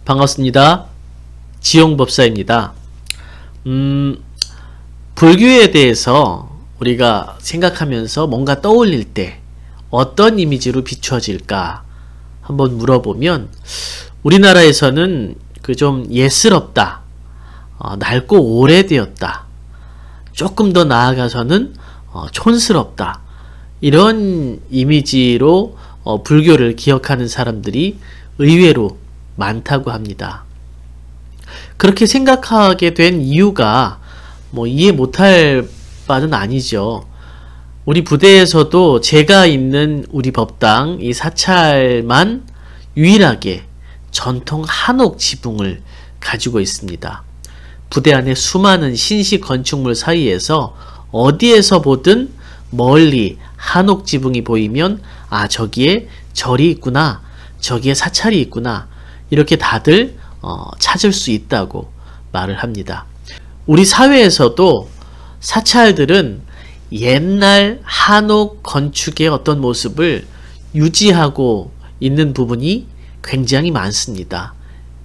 반갑습니다. 지용법사입니다. 불교에 대해서 우리가 생각하면서 뭔가 떠올릴 때 어떤 이미지로 비추어질까 한번 물어보면, 우리나라에서는 그 좀 예스럽다, 낡고 오래되었다, 조금 더 나아가서는 촌스럽다, 이런 이미지로 불교를 기억하는 사람들이 의외로 많다고 합니다. 그렇게 생각하게 된 이유가 이해 못할 바는 아니죠. 우리 부대에서도 제가 있는 우리 법당 이 사찰만 유일하게 전통 한옥 지붕을 가지고 있습니다. 부대 안에 수많은 신식 건축물 사이에서 어디에서 보든 멀리 한옥 지붕이 보이면 저기에 절이 있구나, 저기에 사찰이 있구나, 이렇게 다들 찾을 수 있다고 말을 합니다. 우리 사회에서도 사찰들은 옛날 한옥 건축의 어떤 모습을 유지하고 있는 부분이 굉장히 많습니다.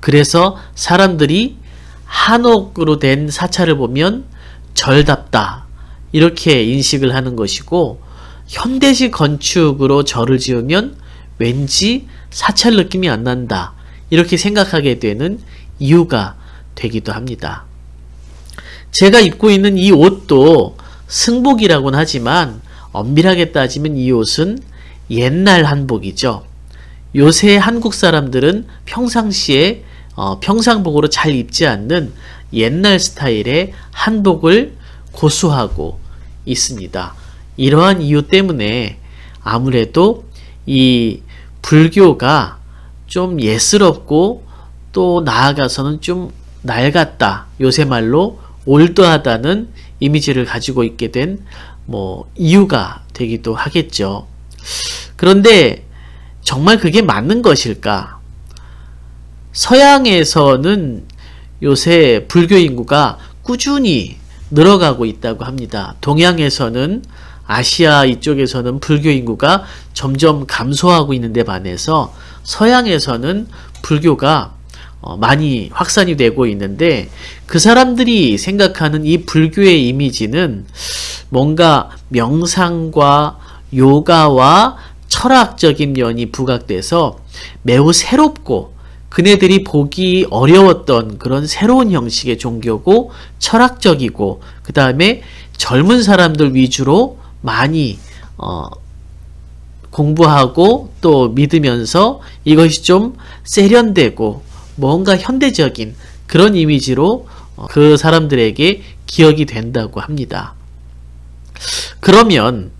그래서 사람들이 한옥으로 된 사찰을 보면 절답다, 이렇게 인식을 하는 것이고, 현대식 건축으로 절을 지으면 왠지 사찰 느낌이 안 난다, 이렇게 생각하게 되는 이유가 되기도 합니다. 제가 입고 있는 이 옷도 승복이라고는 하지만 엄밀하게 따지면 이 옷은 옛날 한복이죠. 요새 한국 사람들은 평상시에 평상복으로 잘 입지 않는 옛날 스타일의 한복을 고수하고 있습니다. 이러한 이유 때문에 아무래도 이 불교가 좀 예스럽고 또 나아가서는 좀 낡았다, 요새 말로 올드하다는 이미지를 가지고 있게 된 이유가 되기도 하겠죠. 그런데 정말 그게 맞는 것일까? 서양에서는 요새 불교 인구가 꾸준히 늘어가고 있다고 합니다. 동양에서는, 아시아 이쪽에서는 불교 인구가 점점 감소하고 있는데 반해서 서양에서는 불교가 많이 확산이 되고 있는데, 그 사람들이 생각하는 이 불교의 이미지는 뭔가 명상과 요가와 철학적인 면이 부각돼서 매우 새롭고 그네들이 보기 어려웠던 그런 새로운 형식의 종교고, 철학적이고, 그 다음에 젊은 사람들 위주로 많이 공부하고 또 믿으면서 이것이 좀 세련되고 뭔가 현대적인 그런 이미지로 그 사람들에게 기억이 된다고 합니다. 그러면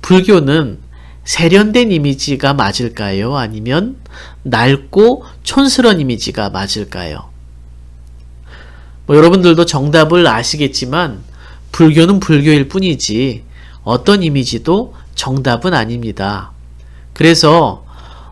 불교는 세련된 이미지가 맞을까요? 아니면 낡고 촌스러운 이미지가 맞을까요? 여러분들도 정답을 아시겠지만 불교는 불교일 뿐이지 어떤 이미지도 정답은 아닙니다. 그래서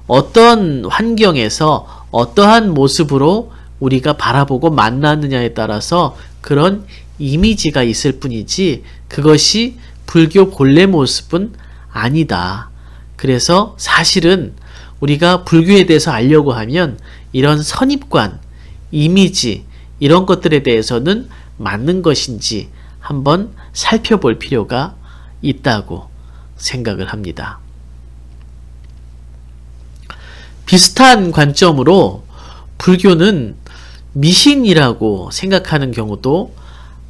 어떤 환경에서 어떠한 모습으로 우리가 바라보고 만나느냐에 따라서 그런 이미지가 있을 뿐이지 그것이 불교 본래 모습은 아니다. 그래서 사실은 우리가 불교에 대해서 알려고 하면 이런 선입관, 이미지, 이런 것들에 대해서는 맞는 것인지 한번 살펴볼 필요가 있다고 생각을 합니다. 비슷한 관점으로 불교는 미신이라고 생각하는 경우도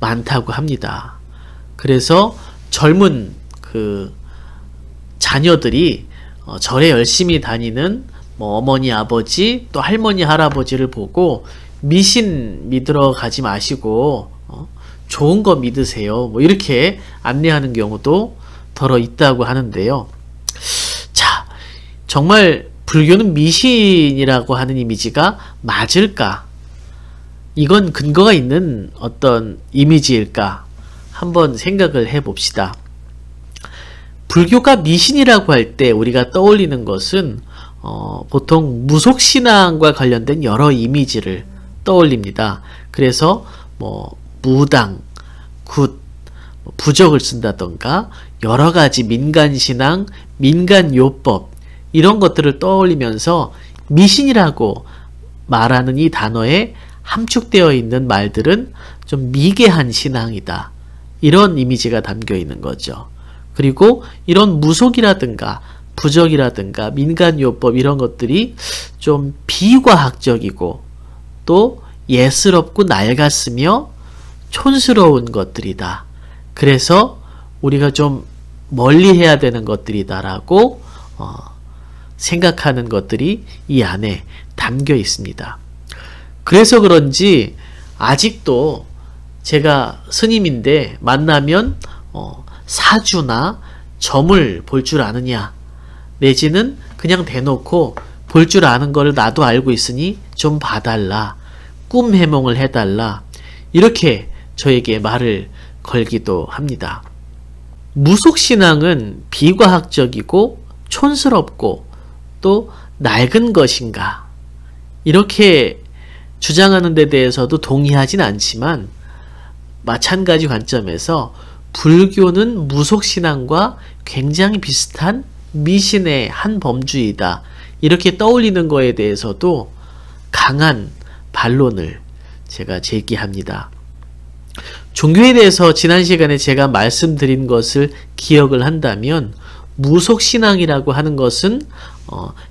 많다고 합니다. 그래서 젊은 자녀들이 절에 열심히 다니는 어머니, 아버지, 또 할머니, 할아버지를 보고 미신 믿으러 가지 마시고 좋은 거 믿으세요, 이렇게 안내하는 경우도 더러 있다고 하는데요. 자, 정말 불교는 미신이라고 하는 이미지가 맞을까? 이건 근거가 있는 어떤 이미지일까? 한번 생각을 해봅시다. 불교가 미신이라고 할 때 우리가 떠올리는 것은 보통 무속신앙과 관련된 여러 이미지를 떠올립니다. 그래서 무당, 굿, 부적을 쓴다던가 여러가지 민간신앙, 민간요법, 이런 것들을 떠올리면서 미신이라고 말하는 이 단어에 함축되어 있는 말들은 좀 미개한 신앙이다. 이런 이미지가 담겨 있는 거죠. 그리고 이런 무속이라든가 부적이라든가 민간요법 이런 것들이 좀 비과학적이고 또 예스럽고 낡았으며 촌스러운 것들이다. 그래서 우리가 좀 멀리 해야 되는 것들이다라고 생각하는 것들이 이 안에 담겨 있습니다. 그래서 그런지 아직도 제가 스님인데 만나면 사주나 점을 볼 줄 아느냐, 내지는 그냥 대놓고 볼 줄 아는 걸 나도 알고 있으니 좀 봐달라, 꿈 해몽을 해달라, 이렇게 저에게 말을 걸기도 합니다. 무속신앙은 비과학적이고 촌스럽고 또 낡은 것인가, 이렇게 주장하는 데 대해서도 동의하진 않지만 마찬가지 관점에서 불교는 무속신앙과 굉장히 비슷한 미신의 한 범주이다, 이렇게 떠올리는 거에 대해서도 강한 반론을 제가 제기합니다. 종교에 대해서 지난 시간에 제가 말씀드린 것을 기억을 한다면 무속신앙이라고 하는 것은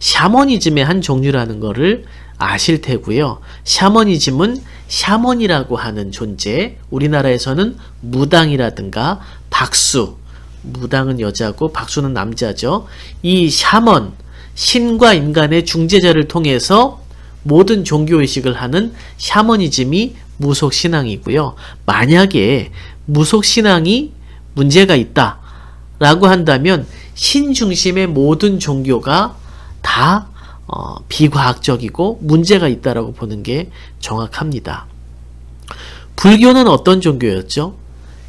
샤머니즘의 한 종류라는 것을 아실 테고요. 샤머니즘은 샤먼이라고 하는 존재, 우리나라에서는 무당이라든가 박수, 무당은 여자고 박수는 남자죠. 이 샤먼, 신과 인간의 중재자를 통해서 모든 종교의식을 하는 샤머니즘이 무속신앙이고요. 만약에 무속신앙이 문제가 있다 라고 한다면 신중심의 모든 종교가 다 비과학적이고 문제가 있다라고 보는 게 정확합니다. 불교는 어떤 종교였죠?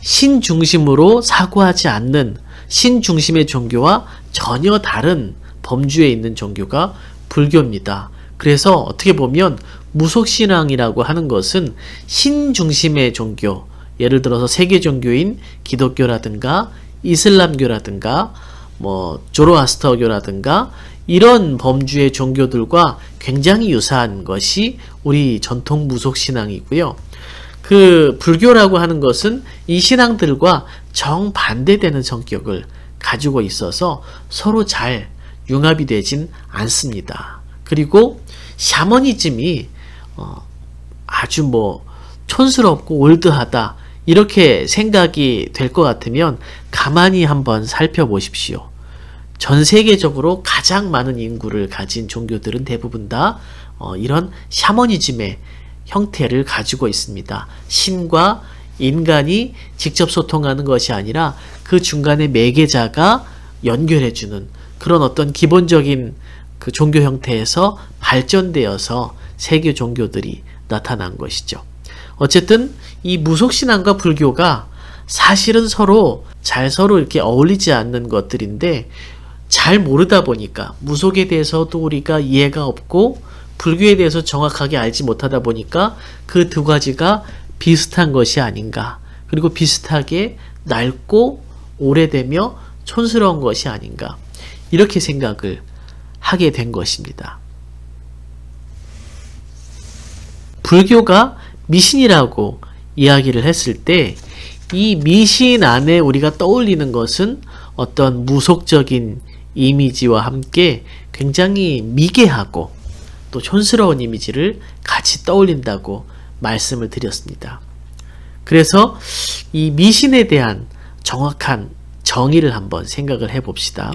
신중심으로 사고하지 않는 신중심의 종교와 전혀 다른 범주에 있는 종교가 불교입니다. 그래서 어떻게 보면 무속신앙이라고 하는 것은 신중심의 종교, 예를 들어서 세계 종교인 기독교라든가 이슬람교라든가 조로아스터교라든가 이런 범주의 종교들과 굉장히 유사한 것이 우리 전통 무속신앙이고요. 그 불교라고 하는 것은 이 신앙들과 정반대되는 성격을 가지고 있어서 서로 잘 융합이 되진 않습니다. 그리고 샤머니즘이 아주 촌스럽고 올드하다 이렇게 생각이 될 것 같으면 가만히 한번 살펴보십시오. 전 세계적으로 가장 많은 인구를 가진 종교들은 대부분 다 이런 샤머니즘의 형태를 가지고 있습니다. 신과 인간이 직접 소통하는 것이 아니라 그 중간에 매개자가 연결해주는 그런 어떤 기본적인 그 종교 형태에서 발전되어서 세계 종교들이 나타난 것이죠. 어쨌든 이 무속신앙과 불교가 사실은 서로 이렇게 어울리지 않는 것들인데 잘 모르다 보니까 무속에 대해서도 우리가 이해가 없고 불교에 대해서 정확하게 알지 못하다 보니까 그 두 가지가 비슷한 것이 아닌가, 그리고 비슷하게 낡고 오래되며 촌스러운 것이 아닌가, 이렇게 생각을 하게 된 것입니다. 불교가 미신이라고 이야기를 했을 때 이 미신 안에 우리가 떠올리는 것은 어떤 무속적인 이미지와 함께 굉장히 미개하고 또 촌스러운 이미지를 같이 떠올린다고 말씀을 드렸습니다. 그래서 이 미신에 대한 정확한 정의를 한번 생각을 해봅시다.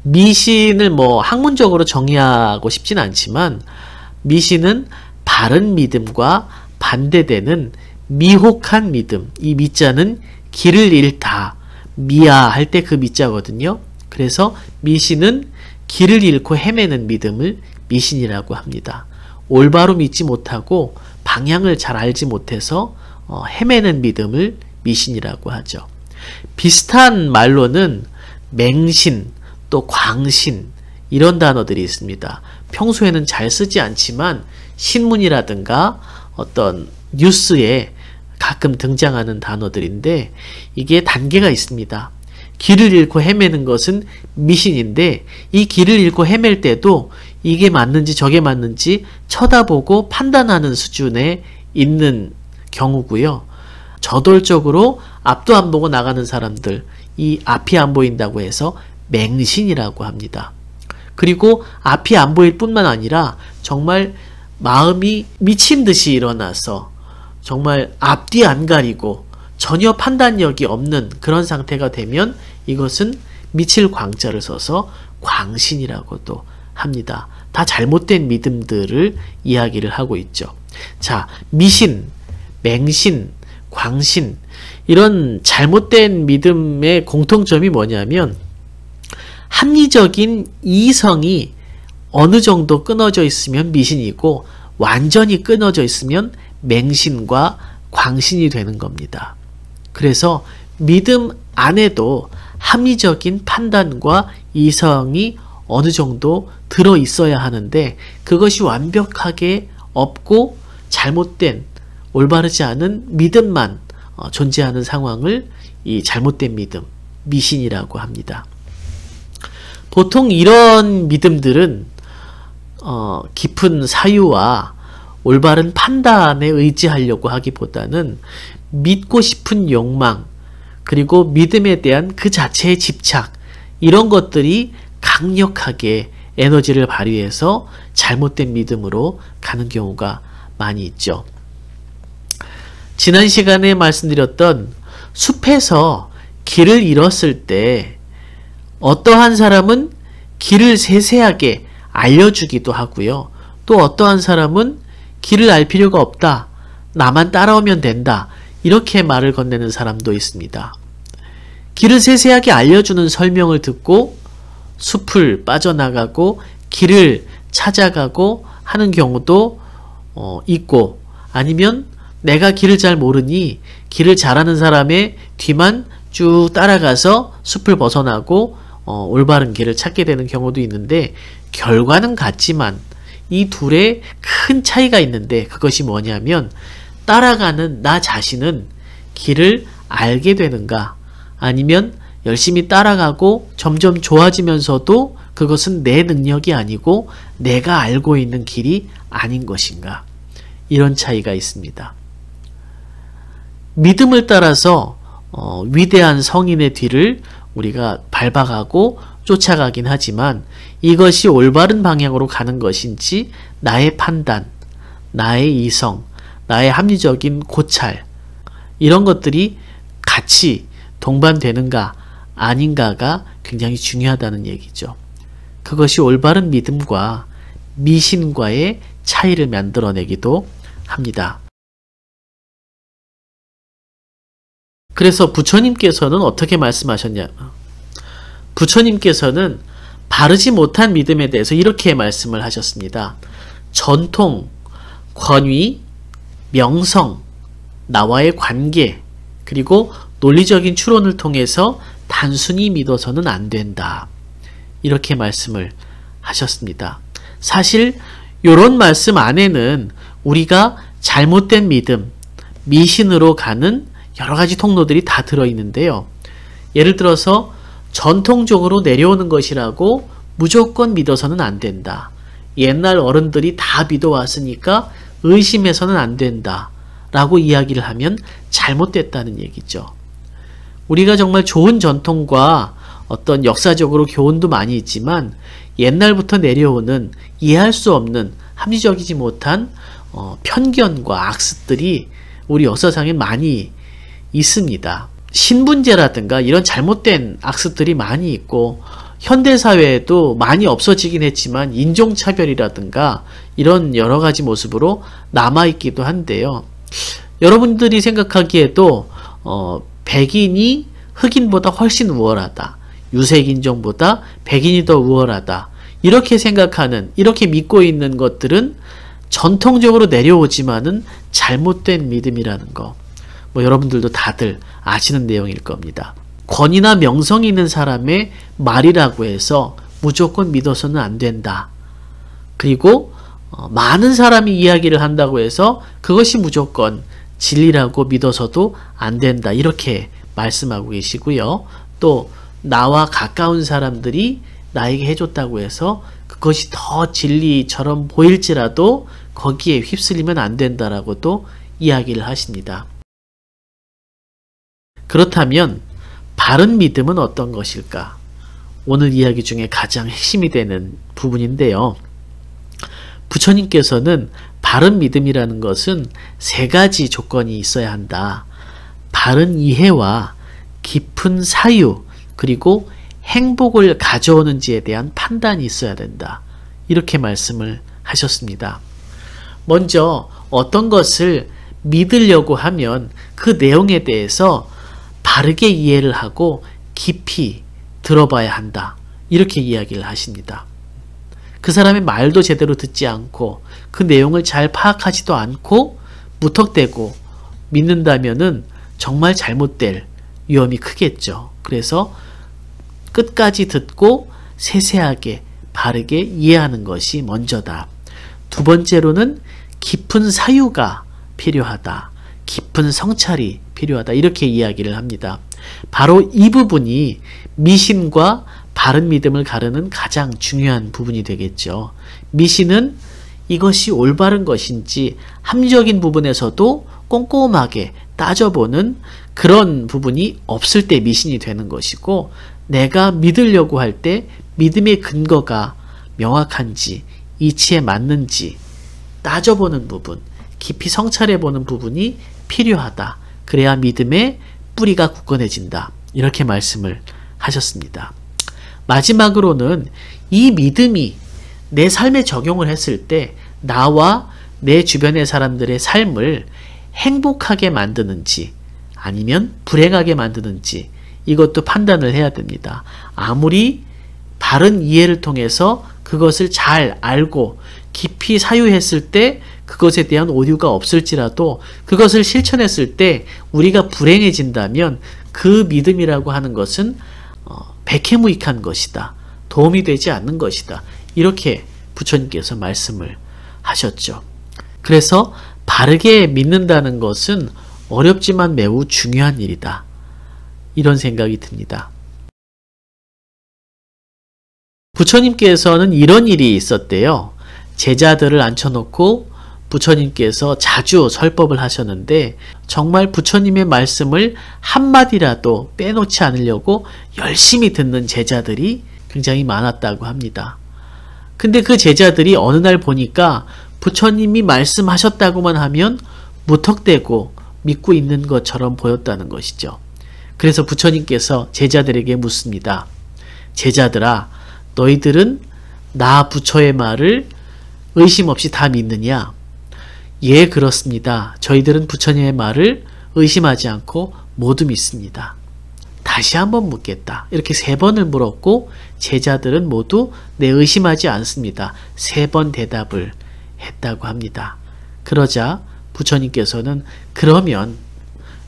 미신을 학문적으로 정의하고 싶진 않지만 미신은 바른 믿음과 반대되는 미혹한 믿음, 이 미자는 길을 잃다, 미야 할 때 그 미자거든요. 그래서 미신은 길을 잃고 헤매는 믿음을 미신이라고 합니다. 올바로 믿지 못하고 방향을 잘 알지 못해서 헤매는 믿음을 미신이라고 하죠. 비슷한 말로는 맹신, 또 광신, 이런 단어들이 있습니다. 평소에는 잘 쓰지 않지만 신문이라든가 어떤 뉴스에 가끔 등장하는 단어들인데 이게 단계가 있습니다. 길을 잃고 헤매는 것은 미신인데 이 길을 잃고 헤맬 때도 이게 맞는지 저게 맞는지 쳐다보고 판단하는 수준에 있는 경우고요. 저돌적으로 앞도 안 보고 나가는 사람들, 이 앞이 안 보인다고 해서 맹신이라고 합니다. 그리고 앞이 안 보일 뿐만 아니라 정말 마음이 미친 듯이 일어나서 정말 앞뒤 안 가리고 전혀 판단력이 없는 그런 상태가 되면 이것은 미칠 광자를 써서 광신이라고도 합니다. 다 잘못된 믿음들을 이야기를 하고 있죠. 자, 미신, 맹신, 광신 이런 잘못된 믿음의 공통점이 뭐냐면 합리적인 이성이 어느 정도 끊어져 있으면 미신이고 완전히 끊어져 있으면 맹신과 광신이 되는 겁니다. 그래서 믿음 안에도 합리적인 판단과 이성이 어느 정도 들어 있어야 하는데 그것이 완벽하게 없고 잘못된 올바르지 않은 믿음만 존재하는 상황을 이 잘못된 믿음, 미신이라고 합니다. 보통 이런 믿음들은 깊은 사유와 올바른 판단에 의지하려고 하기보다는 믿고 싶은 욕망, 그리고 믿음에 대한 그 자체의 집착, 이런 것들이 강력하게 에너지를 발휘해서 잘못된 믿음으로 가는 경우가 많이 있죠. 지난 시간에 말씀드렸던 숲에서 길을 잃었을 때 어떠한 사람은 길을 세세하게 알려주기도 하고요. 또 어떠한 사람은 길을 알 필요가 없다. 나만 따라오면 된다. 이렇게 말을 건네는 사람도 있습니다. 길을 세세하게 알려주는 설명을 듣고 숲을 빠져나가고 길을 찾아가고 하는 경우도 있고, 아니면 내가 길을 잘 모르니 길을 잘하는 사람의 뒤만 쭉 따라가서 숲을 벗어나고 올바른 길을 찾게 되는 경우도 있는데, 결과는 같지만 이 둘의 큰 차이가 있는데, 그것이 뭐냐면 따라가는 나 자신은 길을 알게 되는가, 아니면 열심히 따라가고 점점 좋아지면서도 그것은 내 능력이 아니고 내가 알고 있는 길이 아닌 것인가, 이런 차이가 있습니다. 믿음을 따라서 위대한 성인의 뒤를 우리가 밟아가고 쫓아가긴 하지만 이것이 올바른 방향으로 가는 것인지 나의 판단, 나의 이성, 나의 합리적인 고찰, 이런 것들이 같이 동반되는가 아닌가가 굉장히 중요하다는 얘기죠. 그것이 올바른 믿음과 미신과의 차이를 만들어내기도 합니다. 그래서 부처님께서는 어떻게 말씀하셨냐? 부처님께서는 바르지 못한 믿음에 대해서 이렇게 말씀을 하셨습니다. 전통, 권위, 명성, 나와의 관계, 그리고 논리적인 추론을 통해서 단순히 믿어서는 안 된다. 이렇게 말씀을 하셨습니다. 사실 이런 말씀 안에는 우리가 잘못된 믿음, 미신으로 가는 여러 가지 통로들이 다 들어있는데요. 예를 들어서 전통적으로 내려오는 것이라고 무조건 믿어서는 안 된다. 옛날 어른들이 다 믿어왔으니까 의심해서는 안 된다. 라고 이야기를 하면 잘못됐다는 얘기죠. 우리가 정말 좋은 전통과 어떤 역사적으로 교훈도 많이 있지만 옛날부터 내려오는 이해할 수 없는 합리적이지 못한 편견과 악습들이 우리 역사상에 많이 있습니다. 신분제라든가 이런 잘못된 악습들이 많이 있고, 현대사회에도 많이 없어지긴 했지만 인종차별이라든가 이런 여러가지 모습으로 남아있기도 한데요. 여러분들이 생각하기에도 백인이 흑인보다 훨씬 우월하다, 유색인종보다 백인이 더 우월하다, 이렇게 생각하는, 이렇게 믿고 있는 것들은 전통적으로 내려오지만은 잘못된 믿음이라는 거, 여러분들도 다들 아시는 내용일 겁니다. 권위나 명성이 있는 사람의 말이라고 해서 무조건 믿어서는 안 된다. 그리고 많은 사람이 이야기를 한다고 해서 그것이 무조건 진리라고 믿어서도 안 된다. 이렇게 말씀하고 계시고요. 또 나와 가까운 사람들이 나에게 해줬다고 해서 그것이 더 진리처럼 보일지라도 거기에 휩쓸리면 안 된다라고도 이야기를 하십니다. 그렇다면 바른 믿음은 어떤 것일까? 오늘 이야기 중에 가장 핵심이 되는 부분인데요. 부처님께서는 바른 믿음이라는 것은 세 가지 조건이 있어야 한다. 바른 이해와 깊은 사유, 그리고 행복을 가져오는지에 대한 판단이 있어야 된다. 이렇게 말씀을 하셨습니다. 먼저 어떤 것을 믿으려고 하면 그 내용에 대해서 바르게 이해를 하고 깊이 들어봐야 한다. 이렇게 이야기를 하십니다. 그 사람의 말도 제대로 듣지 않고 그 내용을 잘 파악하지도 않고 무턱대고 믿는다면은 정말 잘못될 위험이 크겠죠. 그래서 끝까지 듣고 세세하게 바르게 이해하는 것이 먼저다. 두 번째로는 깊은 사유가 필요하다. 깊은 성찰이 필요하다. 이렇게 이야기를 합니다. 바로 이 부분이 미신과 바른 믿음을 가르는 가장 중요한 부분이 되겠죠. 미신은 이것이 올바른 것인지 함적인 부분에서도 꼼꼼하게 따져보는 그런 부분이 없을 때 미신이 되는 것이고, 내가 믿으려고 할 때 믿음의 근거가 명확한지 이치에 맞는지 따져보는 부분, 깊이 성찰해보는 부분이 필요하다. 그래야 믿음의 뿌리가 굳건해진다. 이렇게 말씀을 하셨습니다. 마지막으로는 이 믿음이 내 삶에 적용을 했을 때 나와 내 주변의 사람들의 삶을 행복하게 만드는지 아니면 불행하게 만드는지 이것도 판단을 해야 됩니다. 아무리 바른 이해를 통해서 그것을 잘 알고 깊이 사유했을 때 그것에 대한 오류가 없을지라도 그것을 실천했을 때 우리가 불행해진다면 그 믿음이라고 하는 것은 백해무익한 것이다. 도움이 되지 않는 것이다. 이렇게 부처님께서 말씀을 하셨죠. 그래서 바르게 믿는다는 것은 어렵지만 매우 중요한 일이다. 이런 생각이 듭니다. 부처님께서는 이런 일이 있었대요. 제자들을 앉혀놓고 부처님께서 자주 설법을 하셨는데 정말 부처님의 말씀을 한마디라도 빼놓지 않으려고 열심히 듣는 제자들이 굉장히 많았다고 합니다. 근데 그 제자들이 어느 날 보니까 부처님이 말씀하셨다고만 하면 무턱대고 믿고 있는 것처럼 보였다는 것이죠. 그래서 부처님께서 제자들에게 묻습니다. 제자들아, 너희들은 나 부처의 말을 의심 없이 다 믿느냐? 예, 그렇습니다. 저희들은 부처님의 말을 의심하지 않고 모두 믿습니다. 다시 한번 묻겠다. 이렇게 3번을 물었고 제자들은 모두 네, 의심하지 않습니다. 3번 대답을 했다고 합니다. 그러자 부처님께서는 그러면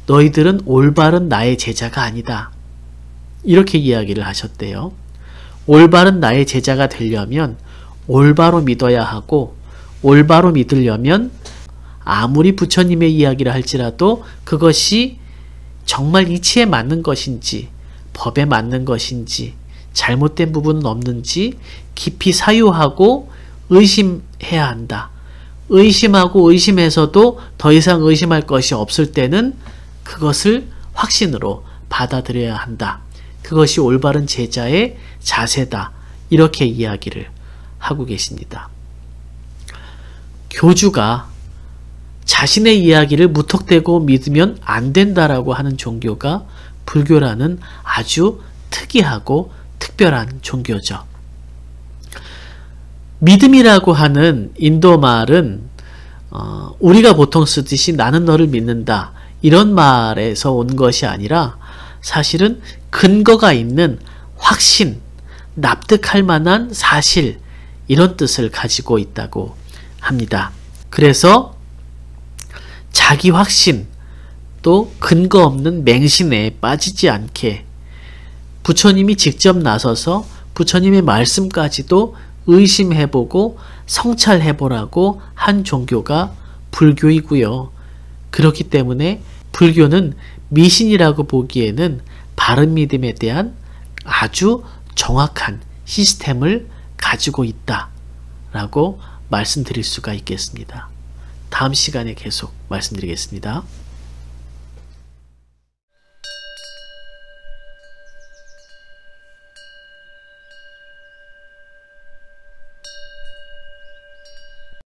너희들은 올바른 나의 제자가 아니다. 이렇게 이야기를 하셨대요. 올바른 나의 제자가 되려면 올바로 믿어야 하고 올바로 믿으려면 아무리 부처님의 이야기를 할지라도 그것이 정말 이치에 맞는 것인지 법에 맞는 것인지 잘못된 부분은 없는지 깊이 사유하고 의심해야 한다. 의심하고 의심해서도 더 이상 의심할 것이 없을 때는 그것을 확신으로 받아들여야 한다. 그것이 올바른 제자의 자세다. 이렇게 이야기를 하고 계십니다. 교주가 자신의 이야기를 무턱대고 믿으면 안 된다라고 하는 종교가 불교라는 아주 특이하고 특별한 종교죠. 믿음이라고 하는 인도 말은 우리가 보통 쓰듯이 나는 너를 믿는다 이런 말에서 온 것이 아니라 사실은 근거가 있는 확신, 납득할 만한 사실 이런 뜻을 가지고 있다고 합니다. 그래서 자기 확신 또 근거 없는 맹신에 빠지지 않게 부처님이 직접 나서서 부처님의 말씀까지도 의심해보고 성찰해보라고 한 종교가 불교이고요. 그렇기 때문에 불교는 미신이라고 보기에는 바른 믿음에 대한 아주 정확한 시스템을 가지고 있다 라고 말씀드릴 수가 있겠습니다. 다음 시간에 계속 말씀드리겠습니다.